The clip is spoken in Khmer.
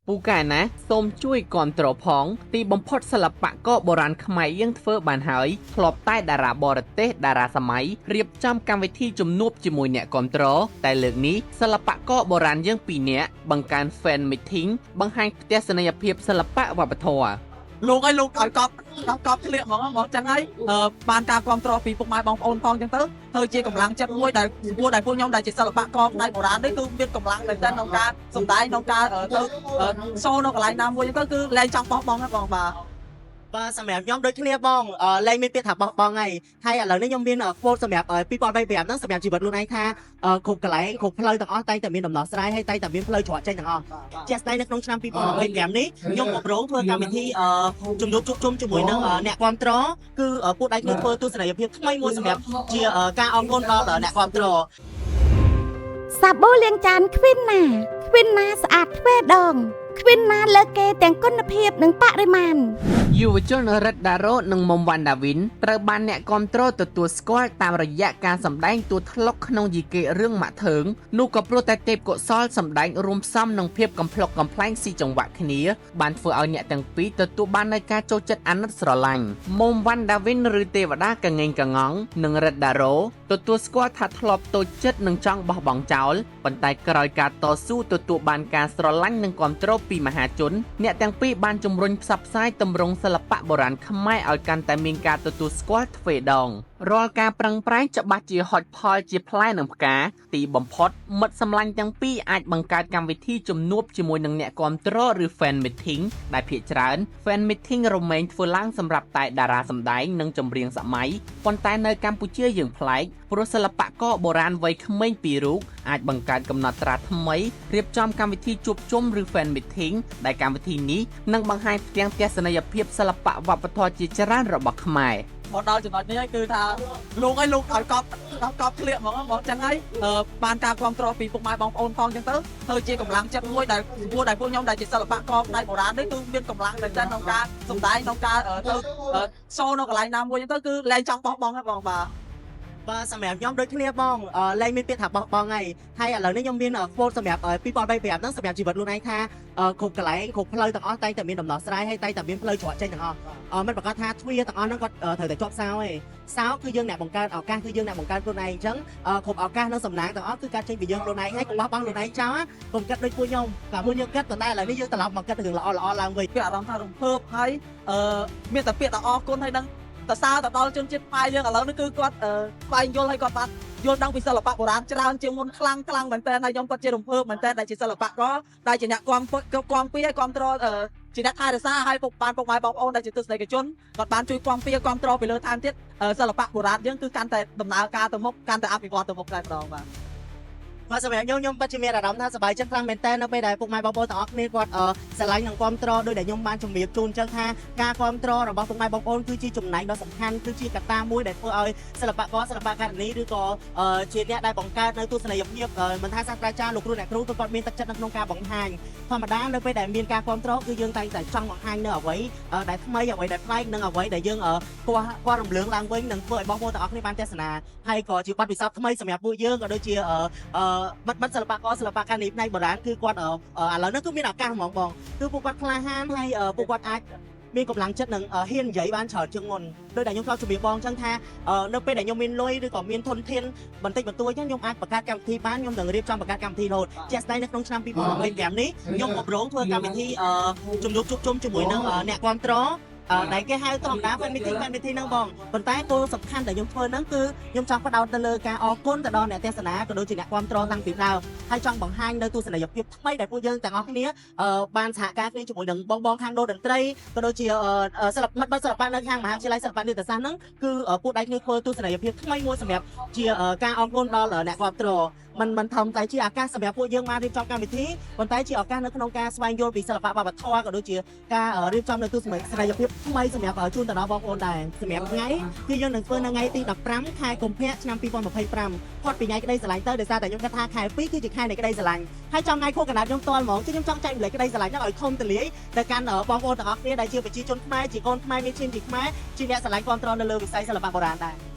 ពូកែណាសូមជួយគ្រប់ត្រផងទីបំផុតសិល្បករបុរាណខ្មែរយើងធ្វើបានហើយធ្លាប់តែតារាបរទេសតារាសម័យរៀបចំកម្មវិធីជំនួបជាមួយអ្នកគ្រប់ត្រតែលើកនេះសិល្បករបុរាណយើង2នាក់បង្កើន fan meeting បង្ហាញទស្សនីយភាពសិល្បៈវប្បធម៌លោកឲ្យកប់ធ្លាក់ហ្មងចឹងហើយបានការគ្រប់គ្រងពីពុកម៉ែបងប្អូនផងចឹងទៅធ្វើជាកម្លាំងចិត្តមួយដែលពួកខ្ញុំដែលជាសិល្បករផ្នែកបុរាណនេះគឺមានកម្លាំងមែនទែនក្នុងការសម្ដែងក្នុងការទៅshowនៅកន្លែងណាមួយចឹងទៅគឺលែងចង់បោះបង់ហ្នឹងបងបាទសម្រាប់ខ្ញុំដូចគ្នាបងលែងមានពាក្យថាបោះបង់ហើយឥឡូវនេះខ្ញុំមានគោលសម្រាប់2025ហ្នឹងសម្រាប់ជីវិតខ្លួនឯងថាគ្រប់កន្លែងគ្រប់ផ្លូវទាំងអស់តែតែមានដំណោះស្រាយហើយតែតែមានផ្លូវច្រកចេញទាំងអស់ជាក់ស្ដែងនៅក្នុងឆ្នាំ2025នេះខ្ញុំក៏ប្រងធ្វើកម្មវិធីជំនួបជួបជុំជាមួយនឹងអ្នកគ្រប់គ្រងគឺពួកដៃគ្នាធ្វើទស្សនីយភាពថ្មីមួយសម្រាប់ជាការអរគុណដល់អ្នកគ្រប់គ្រងសាប៊ូលាងចានខ្វិនណាស្អាតទ្វេដងខ្វិនណាលើគេទាំងគុណភាពនិងបរិមាណយុវជនរិទ្ធដារ៉ូនិងមុំវ៉ាន់ដាវីនត្រូវបានអ្នកគ្រប់គ្រងទទួលស្គាល់តាមរយៈការសម្ដែងតួត្លុកក្នុងយីកេរឿងម៉ាក់ធើងនោះក៏ព្រោះតែទេពកោសលសម្ដែងរួមផ្សំនឹងភាពកំប្លុកកំប្លែងស៊ីចង្វាក់គ្នាបានធ្វើឲ្យអ្នកទាំងពីរទទួលបាននូវការចូលចិត្តអាណិតស្រឡាញ់មុំវ៉ាន់ដាវីនឬទេវតាកងេងកងងនិងរិទ្ធដារ៉ូទទួលស្គាល់ថាធ្លាប់តូចចិត្តនិងចង់បោះបង់ចោលប៉ុន្តែក្រោយការតស៊ូទទួលបានការស្រឡាញ់និងគាំទ្រពីមហាជនអ្នកទាំងពីរបានជំរុញផ្សព្វផ្សាយទម្រង់សិល្បៈបុរាណខ្មែរឲ្យកាន់តែមានការទទួលស្គាល់ទ្វេដងរាល់ការប្រឹងប្រែងច្បាស់ជាហុចផលជាផ្លែនិងផ្កាទីបំផុតមិត្តសម្លាញ់ទាំងពីរអាចបង្កើតកម្មវិធីជំនួបជាមួយនឹងអ្នកគ្រប់គ្រងឬ fan meeting ដែលភាគច្រើន fan meeting រមែងធ្វើឡើងសម្រាប់តែតារាសម្ដែងនិងចម្រៀងសម័យប៉ុន្តែនៅកម្ពុជាយើងប្លែកព្រោះសិល្បករបុរាណវ័យក្មេងពីររូបអាចបង្កើតកំណត់ត្រាថ្មីរៀបចំកម្មវិធីជួបជុំឬ fan meeting ដែលកម្មវិធីនេះនឹងបង្ហាញផ្ទាំងទស្សនីយភាពសិល្បៈវប្បធម៌ជាច្រើនរបស់ខ្មែរមកដល់ចំណុចនេះគឺថាលោកឲ្យកប់ធ្លាក់ហ្មងចឹងហើយបានការគ្រប់គ្រងពីពុកម៉ែបងប្អូនផងចឹងទៅធ្វើជាកម្លាំងចិត្តមួយដែលពួកខ្ញុំដែលជាសិល្បករផ្នែកបុរាណនេះគឺមានកម្លាំងមែនទែនក្នុងការសម្ដែងក្នុងការទៅshowនៅកន្លែងណាមួយចឹងទៅគឺលែងចង់បោះបង់ហ្នឹងបងបាទសម្រាប់ខ្ញុំដូចគ្នាបងលែងមានពាក្យថាបោះបង់ហើយឥឡូវនេះខ្ញុំមានគោលសម្រាប់2025ហ្នឹងសម្រាប់ជីវិតខ្លួនឯងថាគ្រប់កន្លែងគ្រប់ផ្លូវទាំងអស់តែតែមានដំណោះស្រាយហើយតែតែមានផ្លូវច្រកចេញទាំងអស់មិនប្រកាសថាទ្វារទាំងអស់ហ្នឹងគាត់ត្រូវតែជាប់សោសោគឺយើងអ្នកបង្កើតឱកាសគឺយើងអ្នកបង្កើតខ្លួនឯងអញ្ចឹងគ្រប់ឱកាសនិងសំណាងទាំងអស់គឺការចេញពីយើងខ្លួនឯងហើយកុំបោះបង់ខ្លួនឯងចោលកុំគិតដូចពួកខ្ញុំតែពួកខ្ញុំគិតប៉ុន្តែឥឡូវនេះយើងត្រឡប់មកគិតរឿងល្អឡើងវិញពាក្យអារម្មណ៍ថារំភើបហើយមានតែពាក្យតែអរគុណហើយនឹងតសើទៅដល់ជនជាតិខ្មែរយើងឥឡូវនេះគឺគាត់ស្វែងយល់ហើយគាត់បានយល់ដឹងពីសិល្បៈបុរាណច្រើនជាងមុនខ្លាំងមែនតើហើយខ្ញុំគាត់ជារំភើបមែនតើដែលជាសិល្បករដែលជាអ្នកគ្រប់ពីឲ្យគ្រប់គ្រងជាអ្នកថែរក្សាឲ្យពុកម៉ែបងប្អូនដែលជាទស្សនិកជនគាត់បានជួយគ្រប់គ្រងពីលើឋានទៀតសិល្បៈបុរាណយើងគឺកាន់តែដំណើរការទៅមុខកាន់តែអភិវឌ្ឍទៅមុខតែម្ដងបាទសម្រាប់ខ្ញុំពិតជាមានអារម្មណ៍ថាសប្បាយចិត្តខ្លាំងមែនតើនៅពេលដែលពុកម៉ែបងប្អូនទាំងអស់គ្នាគាត់ស្រឡាញ់និងគាំទ្រដោយដែលខ្ញុំបានជំរាបជូនចឹងថាការគាំទ្ររបស់ពុកម៉ែបងប្អូនគឺជាចំណែកដ៏សំខាន់គឺជាកត្តាមួយដែលធ្វើឲ្យសិល្បករសិល្បករនេះឬក៏ជាអ្នកដែលបង្កើតនៅទស្សនីយភាពមិនថាសាស្ត្រាចារ្យលោកគ្រូអ្នកគ្រូគាត់មានទឹកចិត្តនៅក្នុងការបង្ហាញធម្មតានៅពេលដែលមានការគាំទ្រគឺយើងតែងតែចង់បង្ហាញនៅអ្វីដែលថ្មីអ្វីដែលប្លែកនិងអ្វីដែលយើងគាត់រំលឹងឡើងវិញនិងធ្វើឲ្យបងប្អូនទាំងអស់គ្នាបានទស្សនាហើយក៏ជាបទពិសោធន៍ថ្មីសម្រាប់ពួកយើងក៏ដូចជាបិទសិល្បករនេះផ្នែកបុរាណគឺគាត់ឥឡូវនេះគឺមានឱកាសហ្មងបងគឺពួកគាត់ក្លាហានហើយពួកគាត់អាចមានកម្លាំងចិត្តនឹងហ៊ាននិយាយបានច្រើនជាងមុនដោយដែលខ្ញុំធ្លាប់ជម្រាបបងចឹងថានៅពេលដែលខ្ញុំមានលុយឬក៏មានធនធានបន្តិចបន្តួចចឹងខ្ញុំអាចបង្កើតកម្មវិធីបានខ្ញុំនឹងរៀបចំបង្កើតកម្មវិធីរហូតជាក់ស្ដែងនៅក្នុងឆ្នាំ2025នេះខ្ញុំក៏ប្រងធ្វើកម្មវិធីជំនួបជួបជុំជាមួយនឹងអ្នកគ្រប់គ្រងដែលគេហៅធម្មតា fan meeting ហ្នឹងបងប៉ុន្តែគោលសំខាន់ដែលខ្ញុំធ្វើហ្នឹងគឺខ្ញុំចង់ផ្ដោតទៅលើការអរគុណទៅដល់អ្នកទេសនាក៏ដូចជាអ្នកគ្រប់គ្រងតាំងពីដើមហើយចង់បង្ហាញនៅទស្សនីយភាពថ្មីដែលពួកយើងទាំងអស់គ្នាបានសហការគ្នាជាមួយនឹងបងខាងតន្ត្រីក៏ដូចជាសិល្បៈនៅខាងមហាវិទ្យាល័យសិល្បៈនាដសាស្ត្រហ្នឹងគឺពួកដៃគ្នាធ្វើទស្សនីយភាពថ្មីមួយសម្រាប់ជាការអរគុណដល់អ្នកគ្រប់គ្រងមិនធំតែជាឱកាសសម្រាប់ពួកយើងមករៀបចំកម្មវិធីប៉ុន្តែជាឱកាសនៅក្នុងការស្វែងយល់ពីសិល្បៈវប្បធម៌ក៏ដូចជាការរៀបចំនៅទស្សនវិស័យភាពថ្មីសម្រាប់ជូនទៅដល់បងប្អូនដែរសម្រាប់ថ្ងៃគឺយើងនឹងធ្វើនៅថ្ងៃទី15ខែកុម្ភៈឆ្នាំ2025ផុតពីថ្ងៃក្តីស្រឡាញ់ទៅដោយសារតែខ្ញុំគិតថាខែ2គឺជាខែនៃក្តីស្រឡាញ់ហើយចំថ្ងៃខួបកណ្ដាលខ្ញុំផ្ទាល់ហ្មងគឺខ្ញុំចង់ចែករំលែកក្តីស្រឡាញ់ហ្នឹងឲ្យធំទូលាយទៅកាន់បងប្អូនទាំងអស់គ្នាដែលជាប្រជាជនខ្មែរជាកូនខ្មែរមានឈាមជាខ្មែរជាអ្នកស្រឡាញ់គ្រប់គ្រងនៅលើវិស័យសិល្បៈបុរាណដែរ